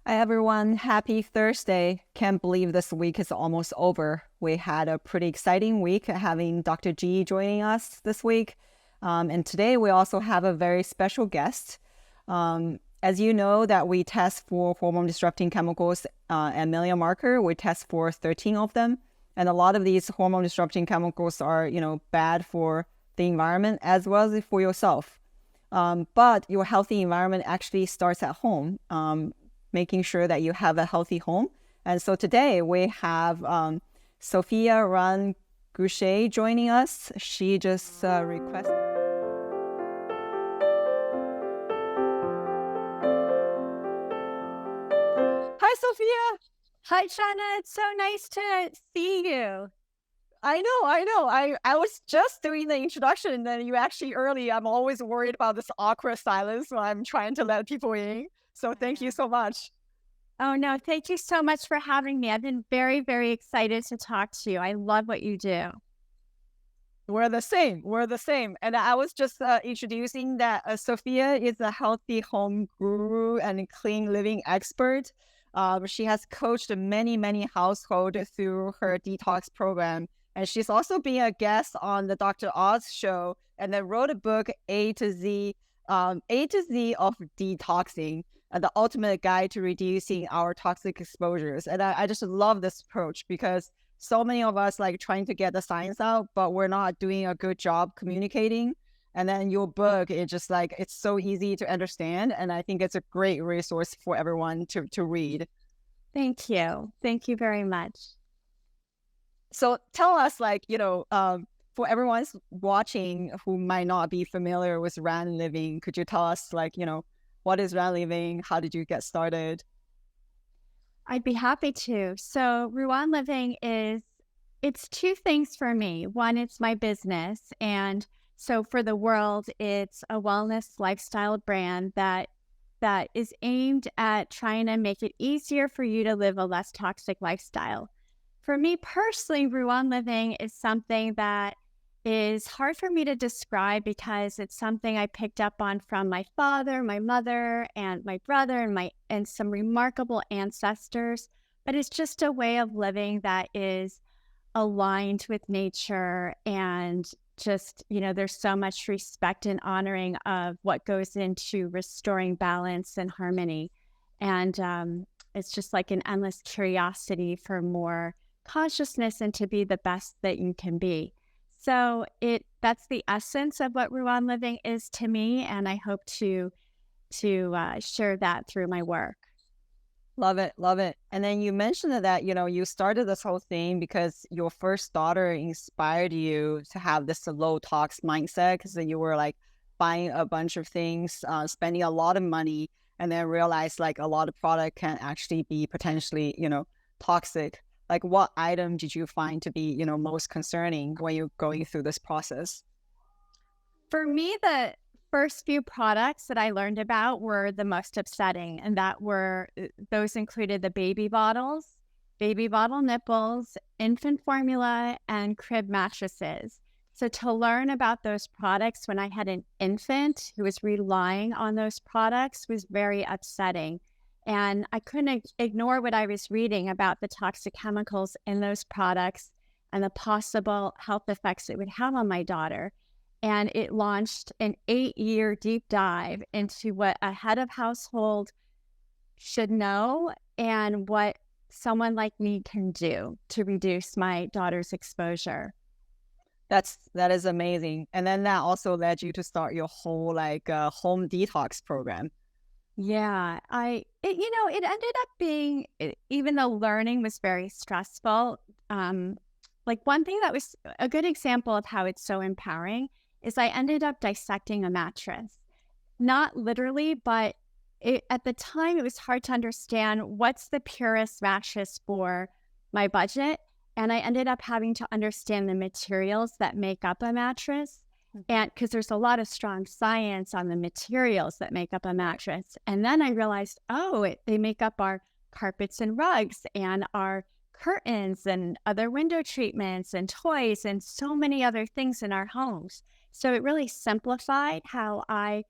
Hi everyone, happy Thursday. Can't believe this week is almost over. We had a pretty exciting week having Dr. G joining us this week. And today we also have a very special guest. As you know that we test for hormone disrupting chemicals and Melian marker, we test for 13 of them. And a lot of these hormone disrupting chemicals are, bad for the environment as well as for yourself. But your healthy environment actually starts at home. Making sure that you have a healthy home. And so today we have Sophia Ruan Gushée joining us. She just requested. Hi, Sophia. Hi, Shanna. It's so nice to see you. I know. I was just doing the introduction and then you actually early. I'm always worried about this awkward silence when I'm trying to let people in. So thank you so much. Oh, no, thank you so much for having me. I've been very, very excited to talk to you. I love what you do. We're the same. And I was just introducing that Sophia is a healthy home guru and clean living expert. She has coached many households through her detox program. And she's also been a guest on the Dr. Oz show and then wrote a book, A to Z of Detoxing, the ultimate guide to reducing our toxic exposures. And I just love this approach because so many of us like trying to get the science out, but we're not doing a good job communicating. And then your book is just like, it's so easy to understand. And I think it's a great resource for everyone to read. Thank you. Thank you very much. So tell us for everyone watching who might not be familiar with RAN living, could you tell us what is RAN living? How did you get started? I'd be happy to. So Ruan Living it's two things for me. One, it's my business. And so for the world, it's a wellness lifestyle brand that is aimed at trying to make it easier for you to live a less toxic lifestyle. For me personally, Ruan Living is something that is hard for me to describe because it's something I picked up on from my father, my mother, and my brother, and some remarkable ancestors. But it's just a way of living that is aligned with nature and just, there's so much respect and honoring of what goes into restoring balance and harmony. And it's just like an endless curiosity for more consciousness and to be the best that you can be. So that's the essence of what Ruan Living is to me, and I hope to share that through my work. Love it. And then you mentioned that, you started this whole thing because your first daughter inspired you to have this low tox mindset because you were like buying a bunch of things, spending a lot of money, and then realized like a lot of product can actually be potentially, toxic. Like what item did you find to be, most concerning when you're going through this process? For me, the first few products that I learned about were the most upsetting, and those included the baby bottles, baby bottle nipples, infant formula, and crib mattresses. So to learn about those products when I had an infant who was relying on those products was very upsetting. And I couldn't ignore what I was reading about the toxic chemicals in those products and the possible health effects it would have on my daughter. And it launched an 8-year deep dive into what a head of household should know and what someone like me can do to reduce my daughter's exposure. That is amazing. And then that also led you to start your whole home detox program. Yeah, it ended up being, even though learning was very stressful, like one thing that was a good example of how it's so empowering is I ended up dissecting a mattress. Not literally, but at the time it was hard to understand what's the purest mattress for my budget. And I ended up having to understand the materials that make up a mattress. And because there's a lot of strong science on the materials that make up a mattress. And then I realized, they make up our carpets and rugs and our curtains and other window treatments and toys and so many other things in our homes. So it really simplified how I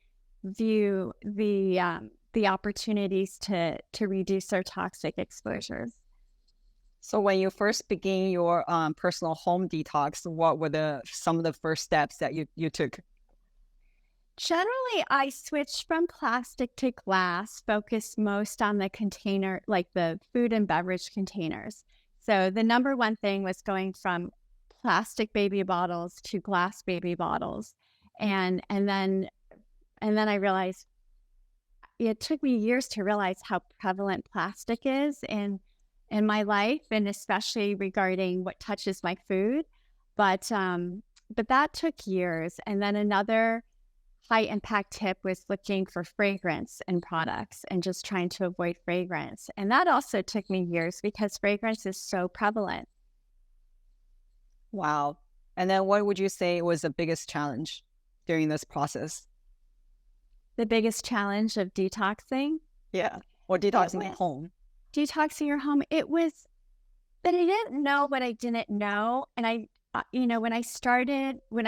view the the opportunities to reduce our toxic exposures. So when you first begin your personal home detox, what were some of the first steps that you took? Generally, I switched from plastic to glass, focused most on the container, like the food and beverage containers. So the number one thing was going from plastic baby bottles to glass baby bottles. And then I realized it took me years to realize how prevalent plastic is in my life, and especially regarding what touches my food. But that took years. And then another high impact tip was looking for fragrance in products and just trying to avoid fragrance. And that also took me years because fragrance is so prevalent. Wow. And then what would you say was the biggest challenge during this process? The biggest challenge of detoxing, Yeah. Or it detoxing at was home. detoxing your home. It was that I didn't know what I didn't know. And when I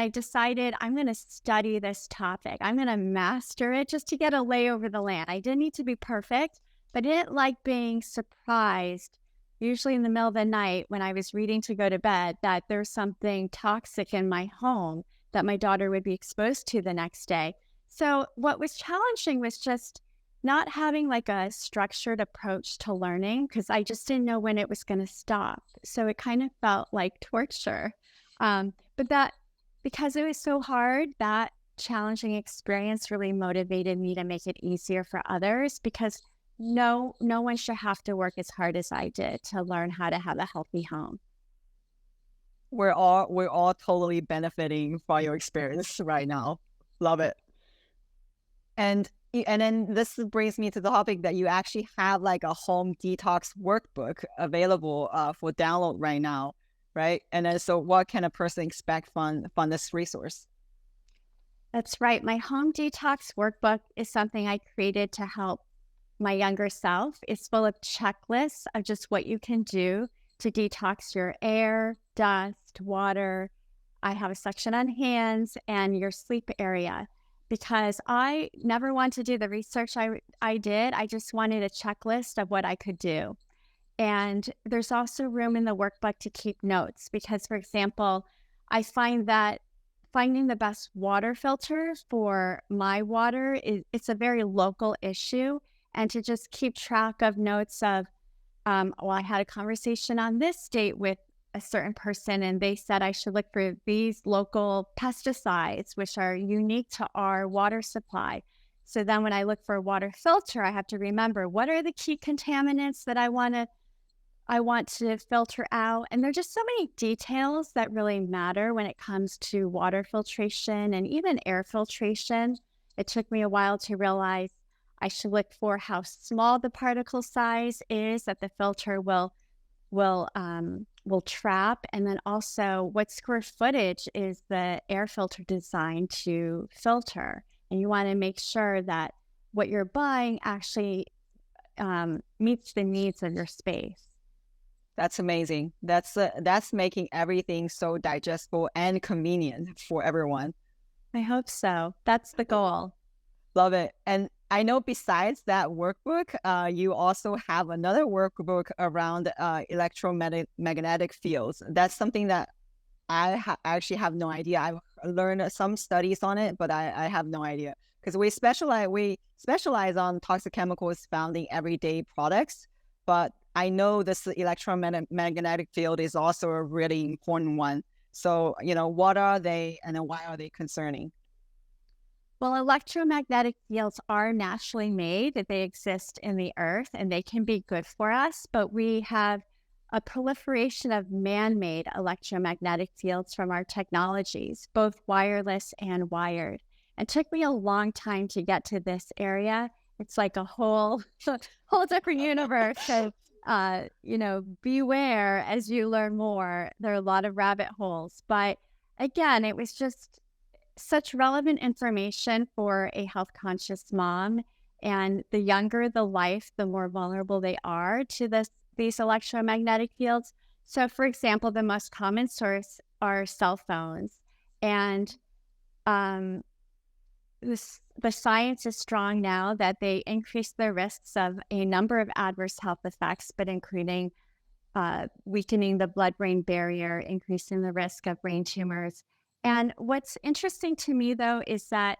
decided I'm going to study this topic, I'm going to master it just to get a lay over the land. I didn't need to be perfect, but I didn't like being surprised, usually in the middle of the night when I was reading to go to bed, that there's something toxic in my home that my daughter would be exposed to the next day. So what was challenging was just not having like a structured approach to learning, because I just didn't know when it was going to stop. So it kind of felt like torture. But that, because it was so hard, that challenging experience really motivated me to make it easier for others, because no one should have to work as hard as I did to learn how to have a healthy home. We're all totally benefiting from your experience right now. Love it. And then this brings me to the topic that you actually have like a home detox workbook available for download right now, right? And then so what can a person expect from this resource? That's right. My home detox workbook is something I created to help my younger self. It's full of checklists of just what you can do to detox your air, dust, water. I have a section on hands and your sleep area, because I never wanted to do the research I did. I just wanted a checklist of what I could do. And there's also room in the workbook to keep notes because, for example, I find that finding the best water filter for my water it's a very local issue. And to just keep track of notes of, I had a conversation on this date with a certain person, and they said I should look for these local pesticides, which are unique to our water supply. So then when I look for a water filter, I have to remember what are the key contaminants that I want to filter out. And there are just so many details that really matter when it comes to water filtration and even air filtration. It took me a while to realize I should look for how small the particle size is that the filter will trap, and then also what square footage is the air filter designed to filter. And you want to make sure that what you're buying actually meets the needs of your space. That's amazing. That's making everything so digestible and convenient for everyone. I hope so. That's the goal. Love it. And I know besides that workbook, you also have another workbook around electromagnetic fields. That's something that I actually have no idea. I've learned some studies on it, but I have no idea because we specialize on toxic chemicals found in everyday products. But I know this electromagnetic field is also a really important one. So, what are they and then why are they concerning? Well, electromagnetic fields are naturally made, that they exist in the earth and they can be good for us, but we have a proliferation of man-made electromagnetic fields from our technologies, both wireless and wired. It took me a long time to get to this area. It's like a whole different universe. So, beware as you learn more. There are a lot of rabbit holes, but again, it was just such relevant information for a health conscious mom. And the younger the life, the more vulnerable they are to these electromagnetic fields. So for example, the most common source are cell phones. And the science is strong now that they increase the risks of a number of adverse health effects, but including weakening the blood-brain barrier, increasing the risk of brain tumors. And what's interesting to me, though, is that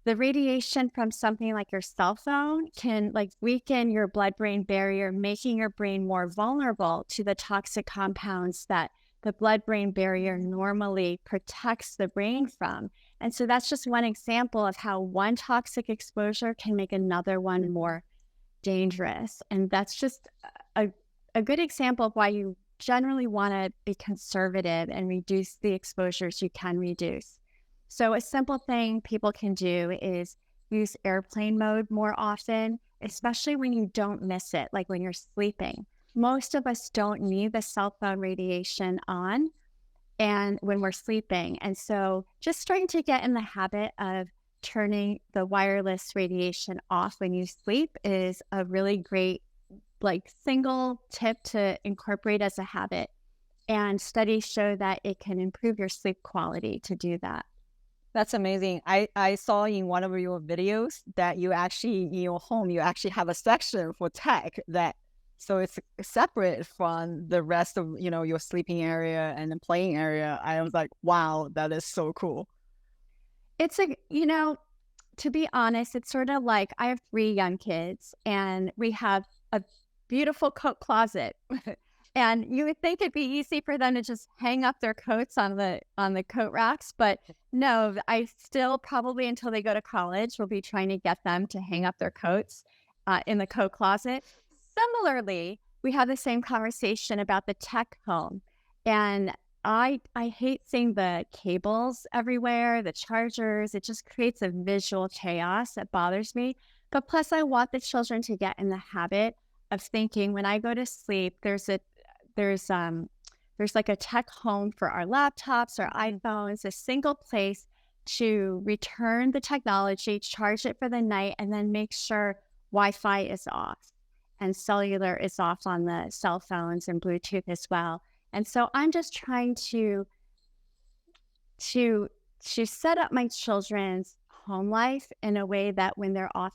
the radiation from something like your cell phone can like weaken your blood-brain barrier, making your brain more vulnerable to the toxic compounds that the blood-brain barrier normally protects the brain from. And so that's just one example of how one toxic exposure can make another one more dangerous. And that's just a good example of why you generally want to be conservative and reduce the exposures you can reduce. So a simple thing people can do is use airplane mode more often, especially when you don't miss it, like when you're sleeping. Most of us don't need the cell phone radiation on and when we're sleeping. And so just trying to get in the habit of turning the wireless radiation off when you sleep is a really great single tip to incorporate as a habit. And studies show that it can improve your sleep quality to do that. That's amazing. I saw in one of your videos that you actually, in your home, you actually have a section for tech so it's separate from the rest of, your sleeping area and the playing area. I was like, wow, that is so cool. It's to be honest, it's sort of like I have 3 young kids and we have a beautiful coat closet. And you would think it'd be easy for them to just hang up their coats on the coat racks, but no, I still probably until they go to college will be trying to get them to hang up their coats in the coat closet. Similarly, we have the same conversation about the tech home, and I hate seeing the cables everywhere, the chargers. It just creates a visual chaos that bothers me. But plus, I want the children to get in the habit of thinking when I go to sleep, there's like a tech home for our laptops or iPhones, a single place to return the technology, charge it for the night, and then make sure Wi-Fi is off and cellular is off on the cell phones and Bluetooth as well. And so I'm just trying to set up my children's home life in a way that when they're off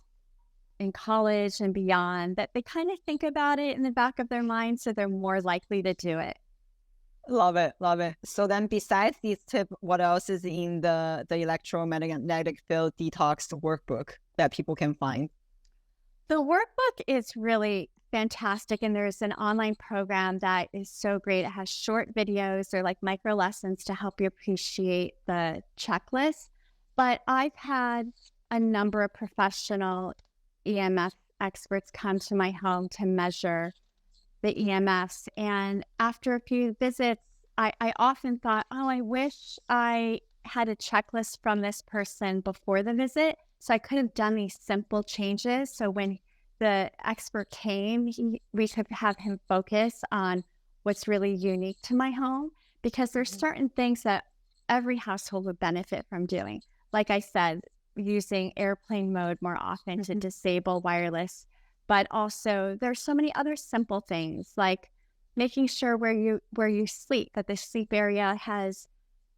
in college and beyond, that they kind of think about it in the back of their mind so they're more likely to do it. Love it. Love it. So then besides these tips, what else is in the electromagnetic field detox workbook that people can find? The workbook is really fantastic. And there's an online program that is so great. It has short videos. They're like micro lessons to help you appreciate the checklist. But I've had a number of professional EMF experts come to my home to measure the EMFs. And after a few visits, I often thought, oh, I wish I had a checklist from this person before the visit. So I could have done these simple changes. So when the expert came, we could have him focus on what's really unique to my home, because there's certain things that every household would benefit from doing. Like I said, using airplane mode more often to disable wireless, but also there's so many other simple things like making sure where you sleep, that the sleep area has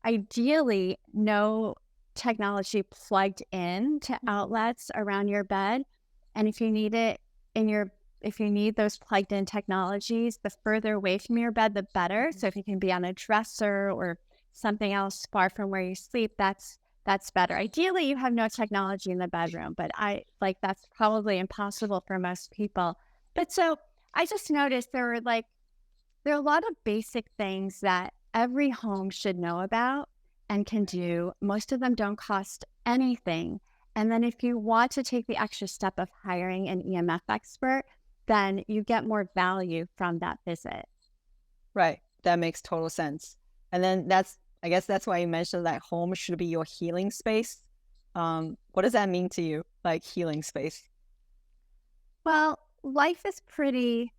ideally no technology plugged in to outlets around your bed. And if you need it if you need those plugged in technologies, the further away from your bed, the better. So if you can be on a dresser or something else far from where you sleep, that's better. Ideally, you have no technology in the bedroom, but that's probably impossible for most people. But so I just noticed there are a lot of basic things that every home should know about and can do. Most of them don't cost anything. And then if you want to take the extra step of hiring an EMF expert, then you get more value from that visit. Right. That makes total sense. And then I guess that's why you mentioned that home should be your healing space. What does that mean to you, like healing space? Well, life is pretty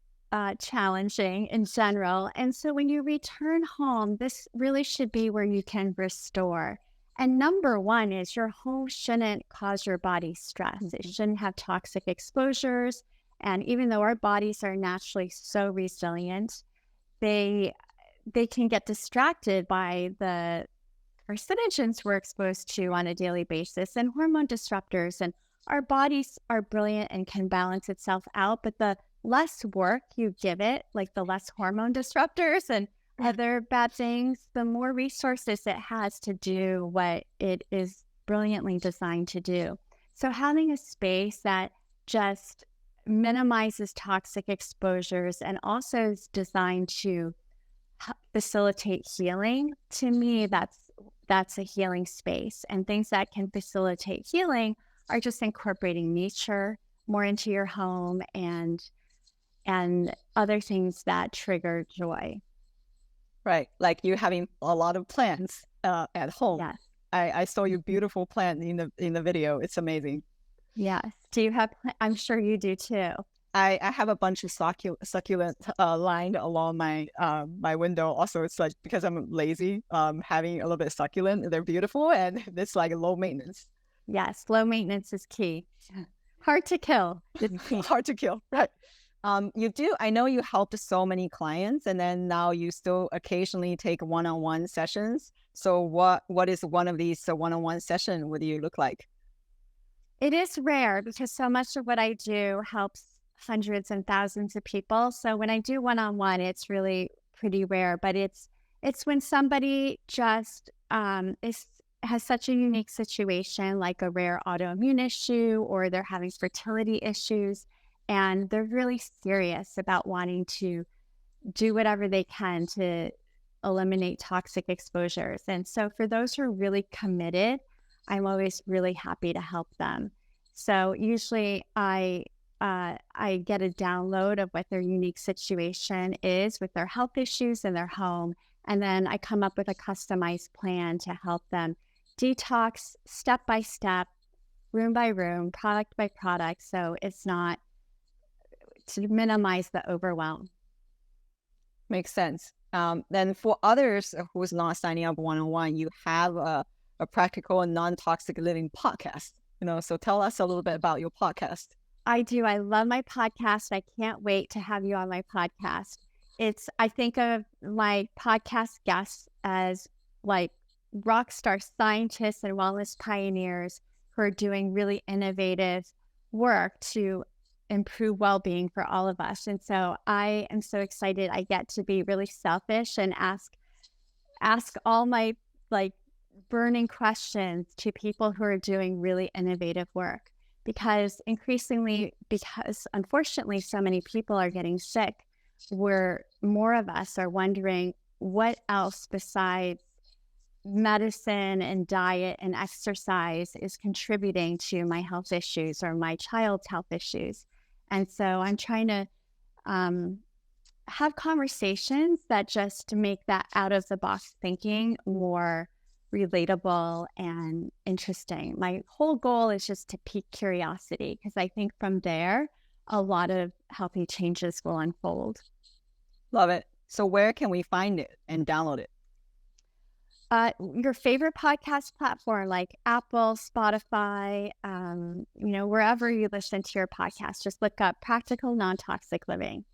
challenging in general. And so when you return home, this really should be where you can restore. And number one is your home shouldn't cause your body stress. It shouldn't have toxic exposures. And even though our bodies are naturally so resilient, they can get distracted by the carcinogens we're exposed to on a daily basis and hormone disruptors. And our bodies are brilliant and can balance itself out. But the less work you give it, like the less hormone disruptors and other bad things, the more resources it has to do what it is brilliantly designed to do. So having a space that just minimizes toxic exposures and also is designed to facilitate healing, to me, that's a healing space. And things that can facilitate healing are just incorporating nature more into your home and other things that trigger joy. Right. Like you having a lot of plants at home. Yes. I saw your beautiful plant in the video. It's amazing. Yes. Do you have, I'm sure you do too. I have a bunch of succulent lined along my my window. Also, it's like because I'm lazy, having a little bit of succulent. They're beautiful and it's like low maintenance. Yes. Low maintenance is key. Hard to kill. It's key. Hard to kill. Right. I know you helped so many clients and then now you still occasionally take one-on-one sessions. So what is one of these one-on-one session would you look like? It is rare because so much of what I do helps hundreds and thousands of people. So when I do one-on-one, it's really pretty rare, but it's when somebody just has such a unique situation, like a rare autoimmune issue, or they're having fertility issues, and they're really serious about wanting to do whatever they can to eliminate toxic exposures. And so for those who are really committed, I'm always really happy to help them. So usually I get a download of what their unique situation is with their health issues in their home. And then I come up with a customized plan to help them detox step by step, room by room, product by product. So it's not to minimize the overwhelm. Makes sense. Then for others who's not signing up one-on-one, you have a practical and non-toxic living podcast. So tell us a little bit about your podcast. I do. I love my podcast. I can't wait to have you on my podcast. I think of my podcast guests as like rock star scientists and wellness pioneers who are doing really innovative work to improve well-being for all of us. And so I am so excited. I get to be really selfish and ask all my like burning questions to people who are doing really innovative work. Because unfortunately so many people are getting sick, where more of us are wondering what else besides medicine and diet and exercise is contributing to my health issues or my child's health issues. And so I'm trying to have conversations that just make that out of the box thinking more relatable and interesting. My whole goal is just to pique curiosity, because I think from there, a lot of healthy changes will unfold. Love it. So where can we find it and download it? Your favorite podcast platform like Apple, Spotify, wherever you listen to your podcast, just look up Practical Non-Toxic Living.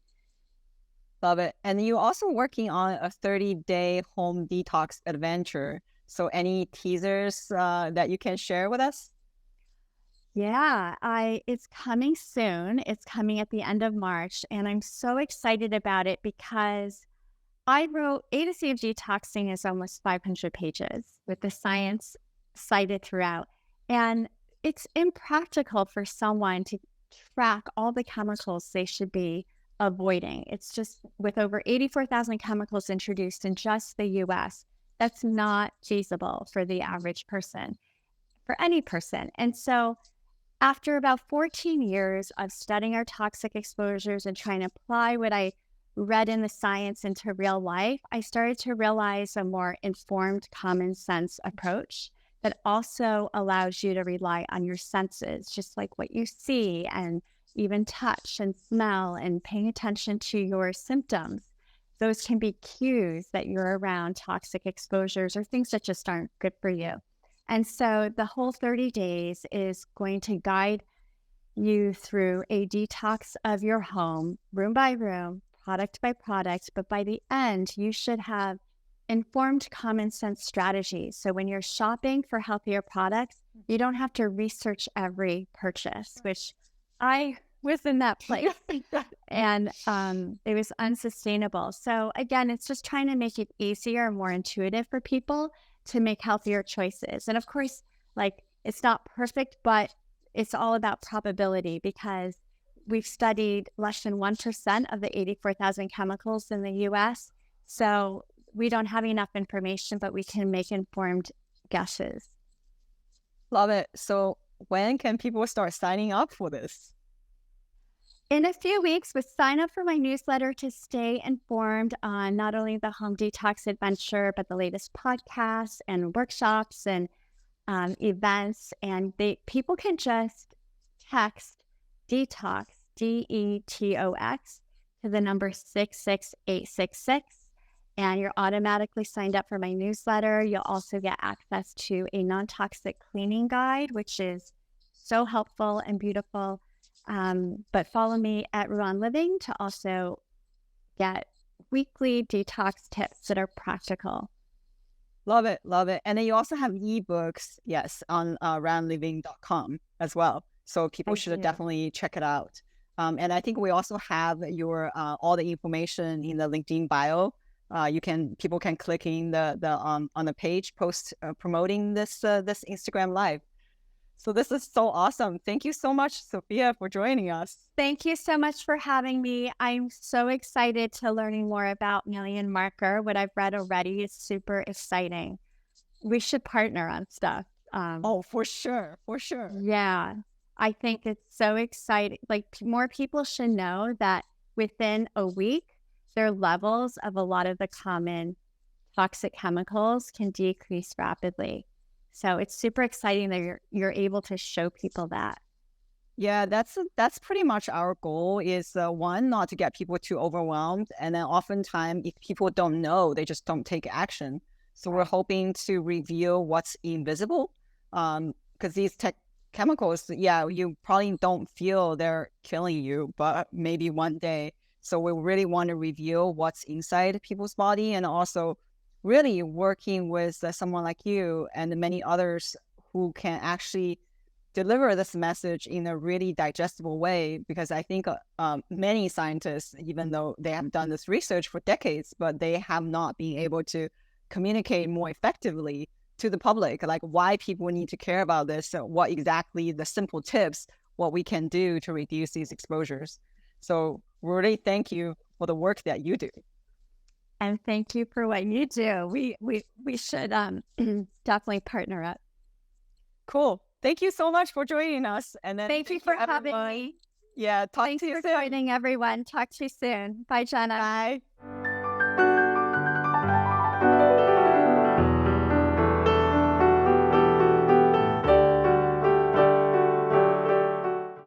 Love it. And you're also working on a 30-day home detox adventure. So any teasers that you can share with us? Yeah, it's coming soon. It's coming at the end of March. And I'm so excited about it because I wrote A to Z of Detoxing is almost 500 pages with the science cited throughout. And it's impractical for someone to track all the chemicals they should be avoiding. It's just with over 84,000 chemicals introduced in just the US, that's not feasible for the average person, for any person. And so after about 14 years of studying our toxic exposures and trying to apply what I read in the science into real life, I started to realize a more informed, common sense approach that also allows you to rely on your senses, just like what you see and even touch and smell and paying attention to your symptoms. Those can be cues that you're around toxic exposures or things that just aren't good for you. And so the whole 30 days is going to guide you through a detox of your home, room by room, product by product. But by the end, you should have informed common sense strategies. So when you're shopping for healthier products, you don't have to research every purchase, which I was in that place. And it was unsustainable. So again, it's just trying to make it easier and more intuitive for people to make healthier choices. And of course, like, it's not perfect, but it's all about probability, because we've studied less than 1% of the 84,000 chemicals in the US. So we don't have enough information, but we can make informed guesses. Love it. So when can people start signing up for this? In a few weeks, but sign up for my newsletter to stay informed on not only the home detox adventure, but the latest podcasts and workshops and events. And people can just text detox, DETOX, to the number 66866. And you're automatically signed up for my newsletter. You'll also get access to a non-toxic cleaning guide, which is so helpful and beautiful. But follow me at Ruan Living to also get weekly detox tips that are practical. Love it. Love it. And then you also have ebooks, yes, on ruanliving.com as well. So people should definitely check it out. And I think we also have your all the information in the LinkedIn bio. People can click in on the page post promoting this Instagram live. So this is so awesome. Thank you so much, Sophia, for joining us. Thank you so much for having me. I'm so excited to learning more about Million Marker. What I've read already is super exciting. We should partner on stuff. Oh, for sure. For sure. Yeah. I think it's so exciting. Like, more people should know that within a week, their levels of a lot of the common toxic chemicals can decrease rapidly. So it's super exciting that you're able to show people that. Yeah, that's pretty much our goal is one, not to get people too overwhelmed. And then oftentimes if people don't know, they just don't take action. So we're hoping to reveal what's invisible. Because these chemicals, yeah, you probably don't feel they're killing you, but maybe one day. So we really want to reveal what's inside people's body, and also really working with someone like you and many others who can actually deliver this message in a really digestible way. Because I think many scientists, even though they have done this research for decades, but they have not been able to communicate more effectively to the public, like why people need to care about this, what exactly the simple tips, what we can do to reduce these exposures. So really thank you for the work that you do. And thank you for what you do. We should definitely partner up. Cool. Thank you so much for joining us. And then thank you for having me. Yeah. Thanks for joining, everyone. Talk to you soon. Bye, Jenna. Bye.